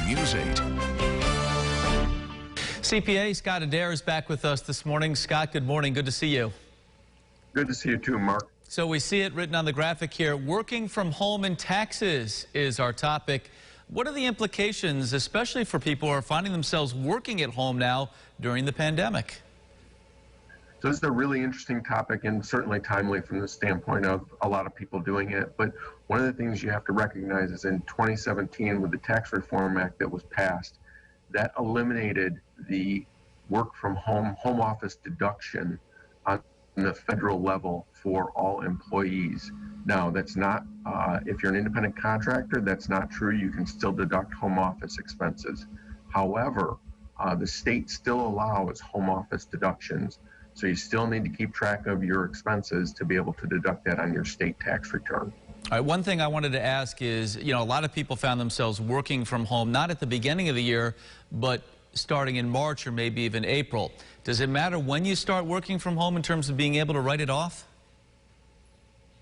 News 8. CPA Scott Adair is back with us this morning. Scott, good morning. Good to see you. Good to see you too, Mark. So we see it written on the graphic here. Working from home and taxes is our topic. What are the implications, especially for people who are finding themselves working at home now during the pandemic? So this is a really interesting topic and certainly timely from the standpoint of a lot of people doing it. But one of the things you have to recognize is in 2017, with the Tax Reform Act that was passed, that eliminated the work from home office deduction on the federal level for all employees. Now, that's not, if you're an independent contractor, that's not true. You can still deduct home office expenses. However, the state still allows home office deductions. So you still need to keep track of your expenses to be able to deduct that on your state tax return. All right, one thing I wanted to ask is, a lot of people found themselves working from home, not at the beginning of the year, but starting in March or maybe even April. Does it matter when you start working from home in terms of being able to write it off?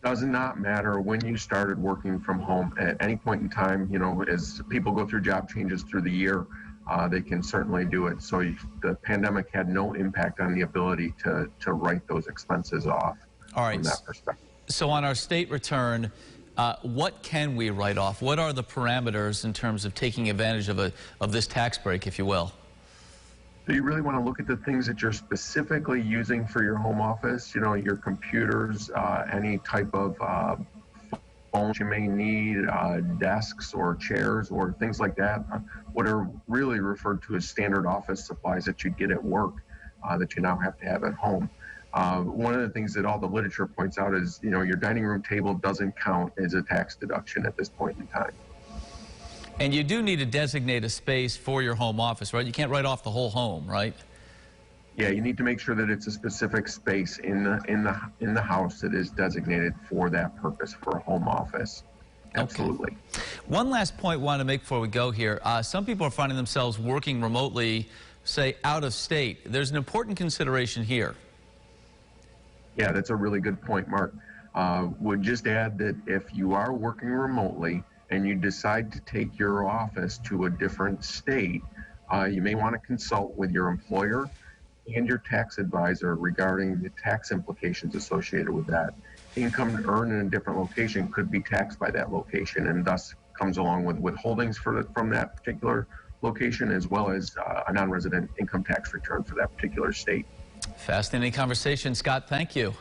Does not matter when you started working from home. At any point in time, as people go through job changes through the year, they can certainly do it. So the pandemic had no impact on the ability to write those expenses off. All right. From that perspective. So on our state return, what can we write off? What are the parameters in terms of taking advantage of this tax break, if you will? So you really want to look at the things that you're specifically using for your home office, your computers, any type of phones you may need, desks or chairs or things like that, what are really referred to as standard office supplies that you get at work that you now have to have at home. One of the things that all the literature points out is, your dining room table doesn't count as a tax deduction at this point in time. And you do need to designate a space for your home office, right? You can't write off the whole home, right? Yeah, you need to make sure that it's a specific space in the house that is designated for that purpose for a home office. Absolutely. Okay. One last point I want to make before we go here. Some people are finding themselves working remotely, say out of state. There's an important consideration here. Yeah, that's a really good point, Mark. Would just add that if you are working remotely and you decide to take your office to a different state, you may want to consult with your employer and your tax advisor regarding the tax implications associated with that. Income earned in a different location could be taxed by that location, and thus comes along with withholdings from that particular location, as well as a non-resident income tax return for that particular state. Fascinating conversation, Scott. Thank you.